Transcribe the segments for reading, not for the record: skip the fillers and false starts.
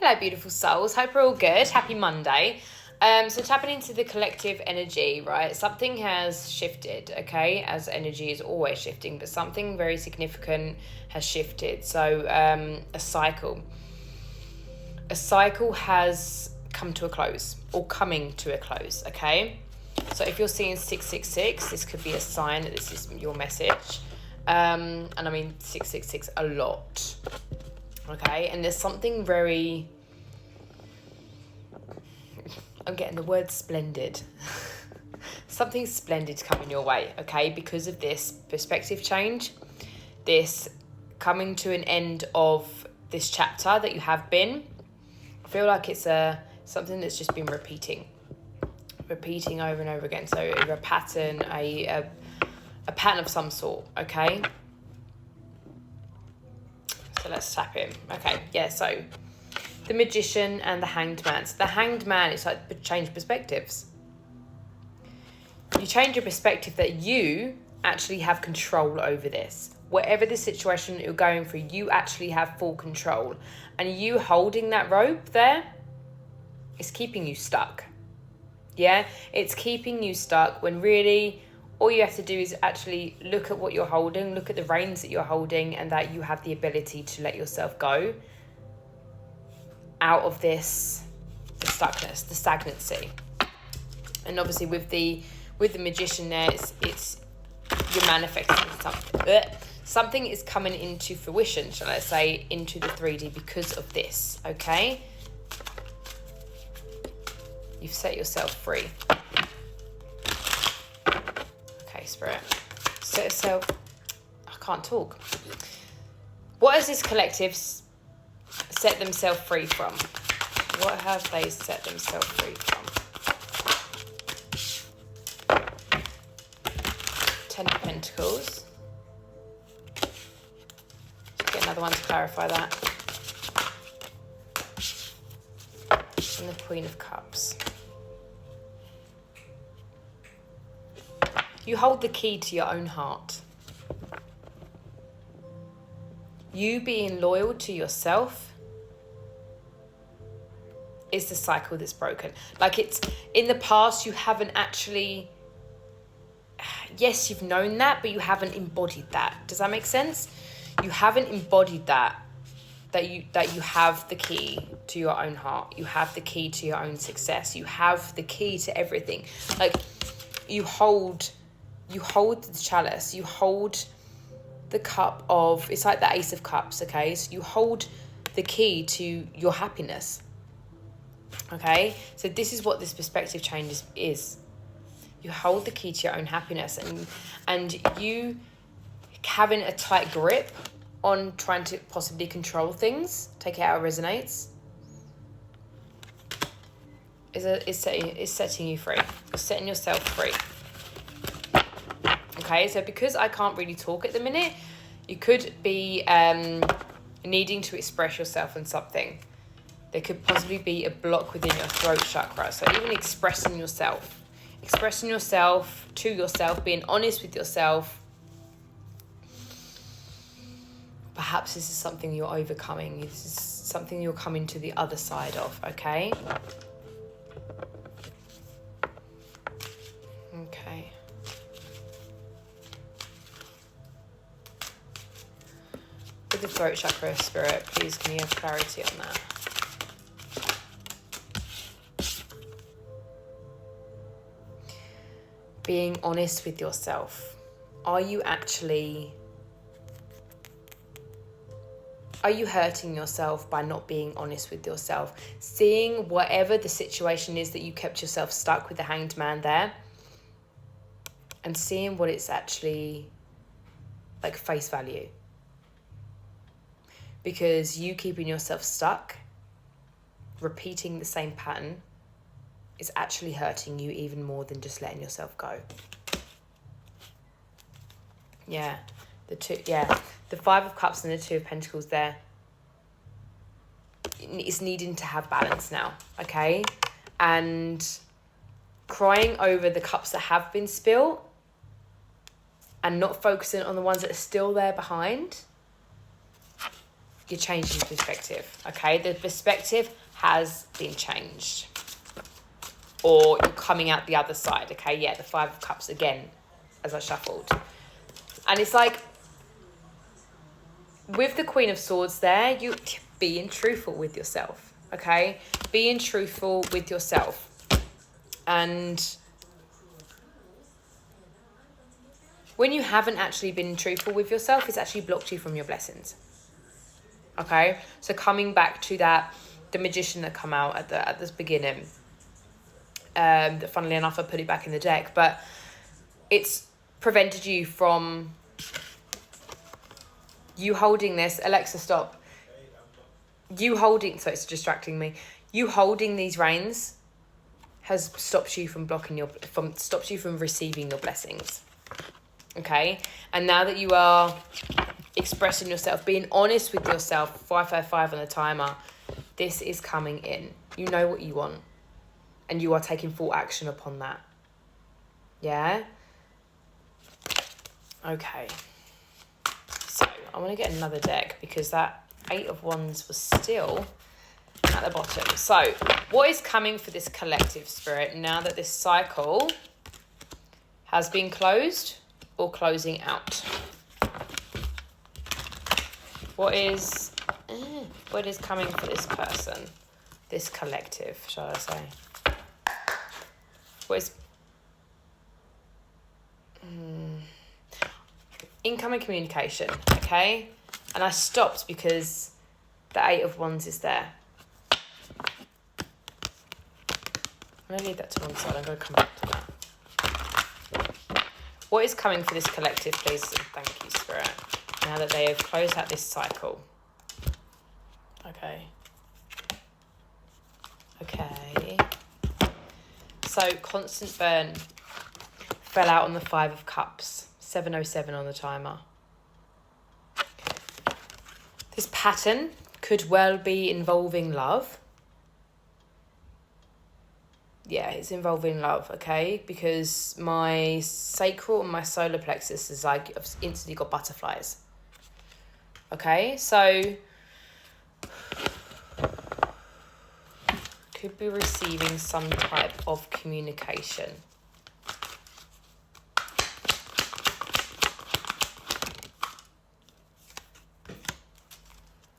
Hello, beautiful souls. Hope we're all good. Happy Monday. So tapping into the collective energy, right? Something has shifted, okay? As energy is always shifting, but something very significant has shifted. So a cycle has come to a close or coming to a close, okay? So if you're seeing 666, this could be a sign that this is your message. And I mean 666 a lot. Okay, and there's something very, I'm getting the word splendid. Something splendid coming your way, okay, because of this perspective change, this coming to an end of this chapter that you have been. I feel like it's something that's just been repeating over and over again. So either a pattern, a pattern of some sort, okay? So let's tap in. Okay, yeah, so the Magician and the Hanged Man. So the Hanged Man, it's like change perspectives. You change your perspective that you actually have control over this. Whatever the situation that you're going through, you actually have full control. And you holding that rope there is keeping you stuck. Yeah, it's keeping you stuck when really all you have to do is actually look at what you're holding, look at the reins that you're holding, and that you have the ability to let yourself go out of this, the stuckness, the stagnancy. And obviously with the Magician there, it's you're manifesting something. Something is coming into fruition, shall I say, into the 3D because of this, okay? You've set yourself free. Okay, Spirit. Set yourself... I can't talk. What has this collective set themselves free from? What have they set themselves free from? 10 of Pentacles. Let's get another one to clarify that. And the Queen of Cups. You hold the key to your own heart. You being loyal to yourself is the cycle that's broken. Like, it's in the past, you haven't actually, yes, you've known that, but you haven't embodied that. Does that make sense? You haven't embodied that you have the key to your own heart. You have the key to your own success. You have the key to everything. Like, you hold the chalice, you hold the cup of, it's like the Ace of Cups, okay? So you hold the key to your happiness, okay? So this is what this perspective change is. You hold the key to your own happiness, and you having a tight grip on trying to possibly control things, take it out of resonates, is setting you free. You're setting yourself free. Okay, so because I can't really talk at the minute, you could be needing to express yourself on something. There could possibly be a block within your throat chakra. So even expressing yourself to yourself, being honest with yourself. Perhaps this is something you're overcoming. This is something you're coming to the other side of, okay? Okay. With the throat chakra, Spirit, please can you have clarity on that? Being honest with yourself. Are you hurting yourself by not being honest with yourself? Seeing whatever the situation is that you kept yourself stuck with the Hanged Man there, and seeing what it's actually like face value. Because you keeping yourself stuck, repeating the same pattern, is actually hurting you even more than just letting yourself go. Yeah, the 5 of Cups and the 2 of Pentacles there. It's needing to have balance now, okay? And crying over the cups that have been spilled and not focusing on the ones that are still there behind you're changing perspective, okay? The perspective has been changed. Or you're coming out the other side, okay? Yeah, the Five of Cups again, as I shuffled. And it's like, with the Queen of Swords there, you being truthful with yourself, okay? Being truthful with yourself. And when you haven't actually been truthful with yourself, it's actually blocked you from your blessings. Okay? So coming back to that, the Magician that come out at this beginning, that funnily enough, I put it back in the deck, but it's prevented you from you holding this. Alexa, stop. You holding, so it's distracting me. You holding these reins has stopped you from stops you from receiving your blessings. Okay? And now that you are expressing yourself, being honest with yourself, 555 on the timer, this is coming in. You know what you want. And you are taking full action upon that. Yeah? Okay. So, I want to get another deck because that 8 of Wands was still at the bottom. So, what is coming for this collective spirit now that this cycle has been closed or closing out? What is coming for this person, this collective, shall I say? What is incoming communication, okay? And I stopped because the 8 of Wands is there. I'm going to leave that to one side. I'm going to come back to that. What is coming for this collective, please? Thank you, Spirit. Now that they have closed out this cycle. Okay. Okay. So, Constant Burn fell out on the 5 of Cups. 7:07 on the timer. This pattern could well be involving love. Yeah, it's involving love, okay? Because my sacral and my solar plexus is like, I've instantly got butterflies. Okay, so could be receiving some type of communication.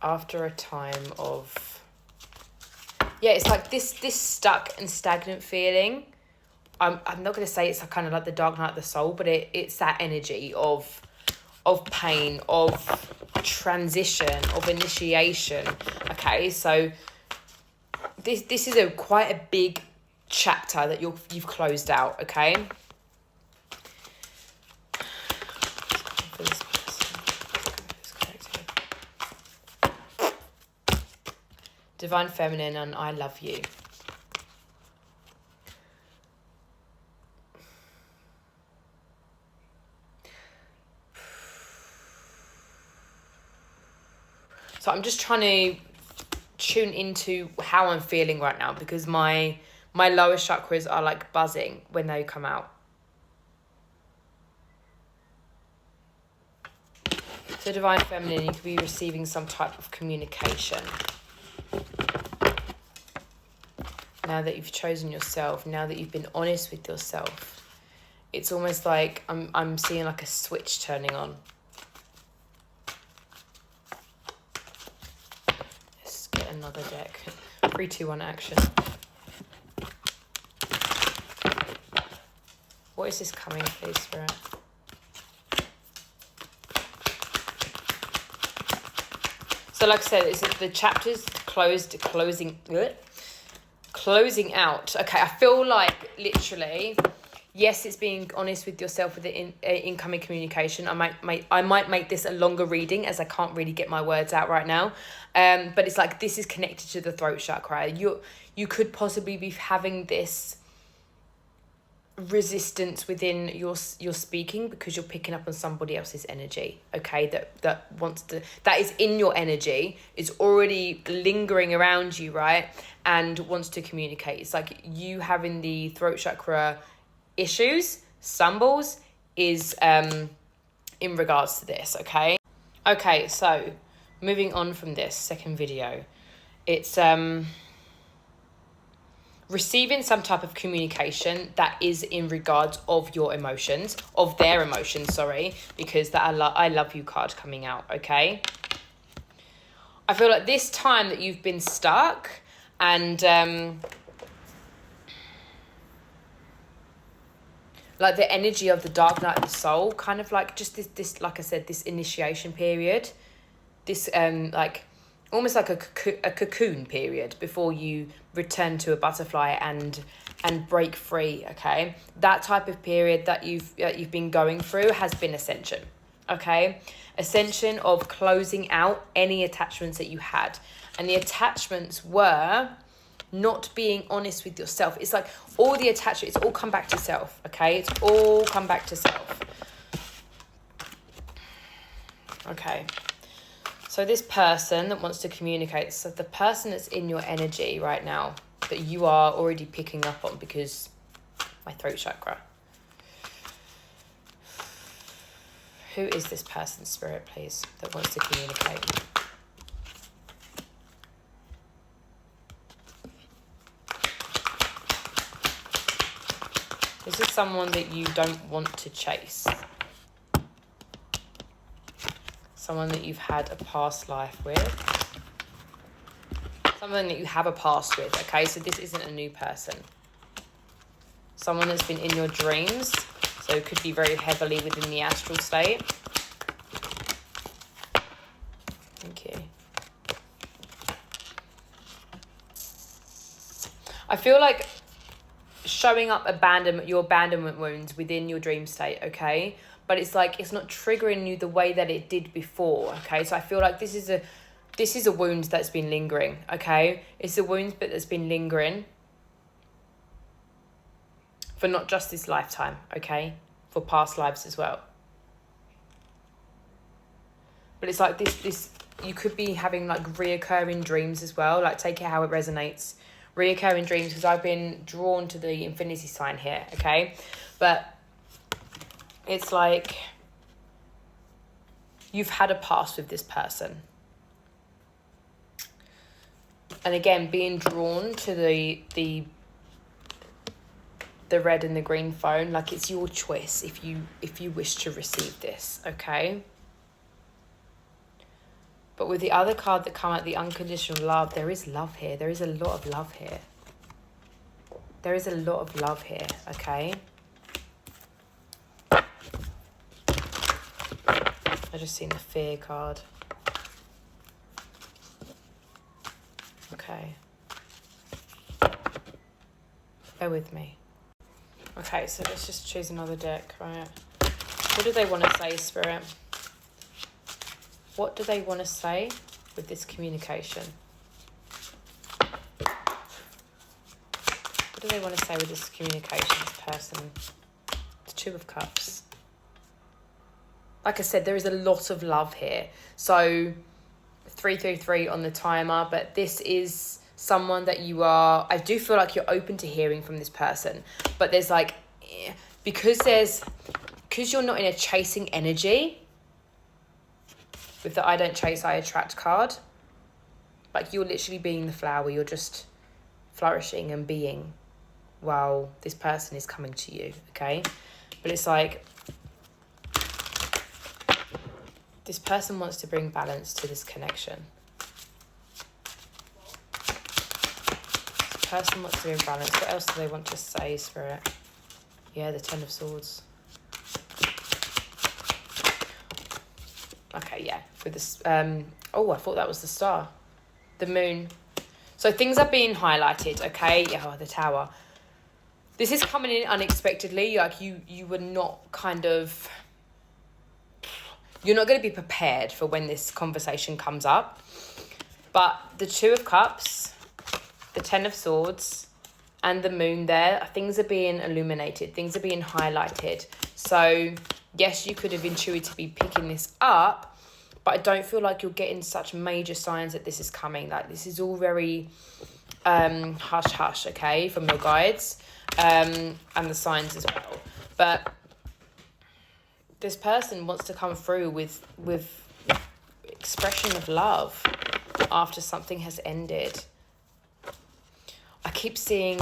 After a time of, yeah, it's like this stuck and stagnant feeling. I'm not going to say it's kind of like the dark night of the soul, but it's that energy of pain, of transition, of initiation. Okay, so this is quite a big chapter that you've closed out. Okay. Divine Feminine and I love you. So I'm just trying to tune into how I'm feeling right now because my lower chakras are like buzzing when they come out. So Divine Feminine, you could be receiving some type of communication. Now that you've chosen yourself, now that you've been honest with yourself, it's almost like I'm seeing like a switch turning on. Let's get another deck. 3, 2, 1, action. What is this coming, please, Spirit? So like I said, it's the chapters closing out. Okay, I feel like literally, yes, it's being honest with yourself with the incoming communication. I might make this a longer reading as I can't really get my words out right now. But it's like this is connected to the throat chakra. You could possibly be having this resistance within your speaking because you're picking up on somebody else's energy, okay, that is in your energy, is already lingering around you, right, and wants to communicate. It's like you having the throat chakra issues, is in regards to this. Okay, so moving on from this second video, it's receiving some type of communication that is in regards of your emotions, of their emotions, sorry, because that I love you card coming out, okay? I feel like this time that you've been stuck and like the energy of the dark night of the soul, kind of like just this like I said, this initiation period, this like almost like a cocoon period before you return to a butterfly and break free, okay? That type of period that you've been going through has been ascension, okay? Ascension of closing out any attachments that you had. And the attachments were not being honest with yourself. It's like all the attachments, it's all come back to self, okay? It's all come back to self. Okay. So this person that wants to communicate, so the person that's in your energy right now that you are already picking up on, because my throat chakra. Who is this person, Spirit, please, that wants to communicate? This is someone that you don't want to chase. Someone that you've had a past life with. Someone that you have a past with, okay? So this isn't a new person. Someone that's been in your dreams. So it could be very heavily within the astral state. Thank you. I feel like showing up your abandonment wounds within your dream state, okay? But it's like it's not triggering you the way that it did before, okay? So I feel like this is a wound that's been lingering, okay? It's a wound that's been lingering for not just this lifetime, okay? For past lives as well. But it's like this you could be having like reoccurring dreams as well. Like take it how it resonates. Reoccurring dreams, because I've been drawn to the infinity sign here, okay? But it's like you've had a past with this person. And again, being drawn to the red and the green phone, like it's your choice if you wish to receive this, okay? But with the other card that come out, the unconditional love, there is love here. There is a lot of love here. There is a lot of love here, okay? I just seen the fear card. Okay. Bear with me. Okay, so let's just choose another deck, right? What do they want to say, Spirit? What do they want to say with this communication? What do they want to say with this communication, this person? The Two of Cups. Like I said, there is a lot of love here. So 333 on the timer, but this is someone that you are, I do feel like you're open to hearing from this person, but there's like, because you're not in a chasing energy, with the I don't chase, I attract card, like you're literally being the flower, you're just flourishing and being while this person is coming to you, okay? But it's like, this person wants to bring balance to this connection. This person wants to bring balance. What else do they want to say, Spirit? Yeah, the Ten of Swords. Okay, yeah. With this, oh, I thought that was the star. The moon. So things are being highlighted, okay? Yeah, the Tower. This is coming in unexpectedly. Like you were not kind of... You're not going to be prepared for when this conversation comes up. But the Two of Cups, the Ten of Swords, and the moon there, things are being illuminated. Things are being highlighted. So, yes, you could have intuitively picking this up, but I don't feel like you're getting such major signs that this is coming. Like, this is all very hush-hush, okay, from your guides and the signs as well. But this person wants to come through with expression of love after something has ended. I keep seeing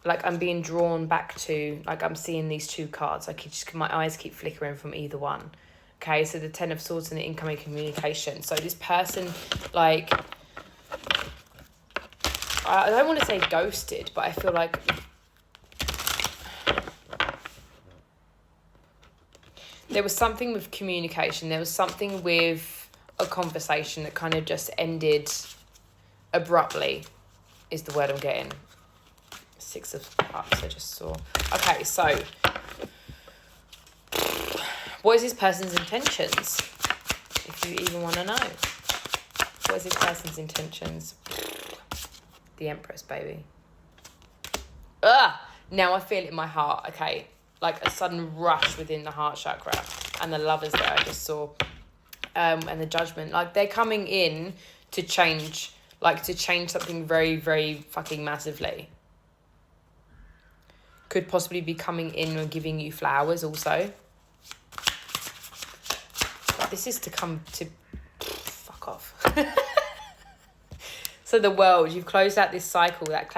I'm being drawn back to, I'm seeing these two cards. My eyes keep flickering from either one. Okay, so the Ten of Swords and the incoming communication. So this person, I don't want to say ghosted, but I feel like there was something with communication. There was something with a conversation that kind of just ended abruptly, is the word I'm getting. Six of Cups, I just saw. Okay, so what is this person's intentions? If you even want to know. What is this person's intentions? The Empress, baby. Now I feel it in my heart, okay? Like a sudden rush within the heart chakra. And the Lovers there I just saw. And the Judgment. Like, they're coming in to change, something very, very fucking massively. Could possibly be coming in and giving you flowers also. But this is to come to... Fuck off. So the World, you've closed out this cycle, that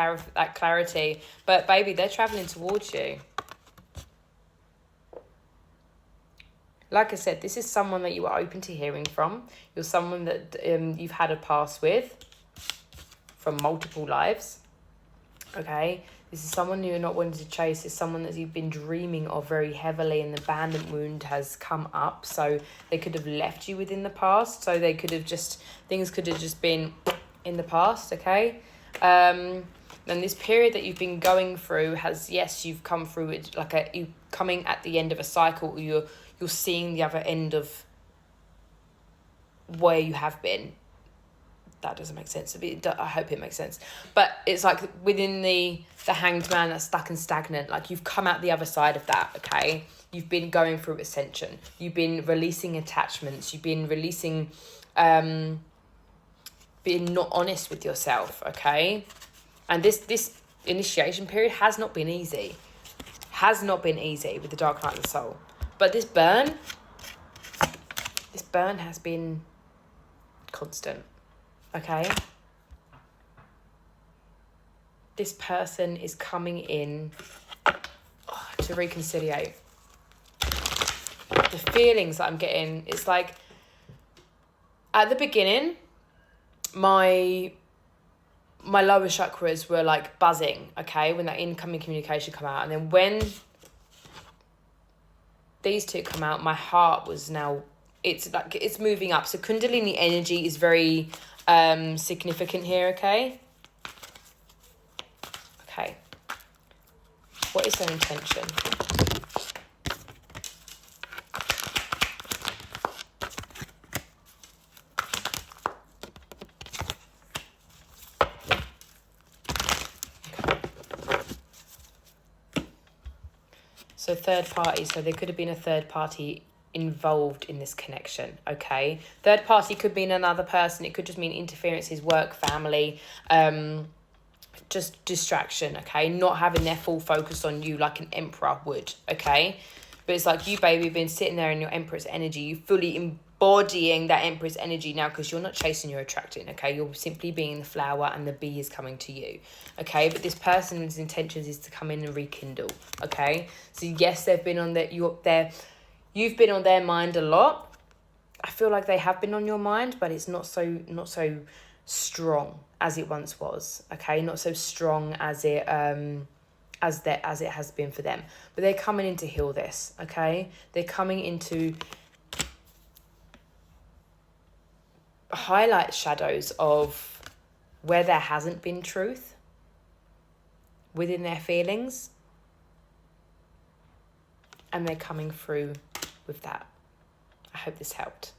clarity. But baby, they're travelling towards you. Like I said, this is someone that you are open to hearing from. You're someone that you've had a past with from multiple lives. Okay? This is someone you're not wanting to chase. It's someone that you've been dreaming of very heavily, and the abandonment wound has come up. So they could have left you within the past. So they could have things could have just been in the past, okay? And this period that you've been going through has, yes, you've come through it you coming at the end of a cycle. You're seeing the other end of where you have been. That doesn't make sense. I hope it makes sense. But it's like within the Hanged Man that's stuck and stagnant. Like, you've come out the other side of that, okay? You've been going through ascension. You've been releasing attachments. You've been releasing, being not honest with yourself, okay? And this initiation period has not been easy. Has not been easy with the Dark Night of the Soul. But this burn has been constant. Okay? This person is coming in to reconciliate. The feelings that I'm getting, it's like, at the beginning, my lower chakras were like buzzing, okay, when that incoming communication come out. And then when these two come out, my heart was now, it's moving up. So Kundalini energy is very significant here, okay? Okay. What is their intention? So third party, so there could have been a third party involved in this connection, okay? Third party could mean another person. It could just mean interferences, work, family, just distraction, okay? Not having their full focus on you like an emperor would, okay? But it's like you, baby, been sitting there in your Empress energy. You fully embodying that Empress energy now, because you're not chasing, you're attracting, okay? You're simply being the flower and the bee is coming to you, okay? But this person's intentions is to come in and rekindle, okay? So yes, they've been on you've been on their mind a lot. I feel like they have been on your mind, but it's not so strong as it once was, okay? Not so strong as it has been for them. But they're coming in to heal this, okay? They're coming in to highlight shadows of where there hasn't been truth within their feelings. And they're coming through with that. I hope this helped.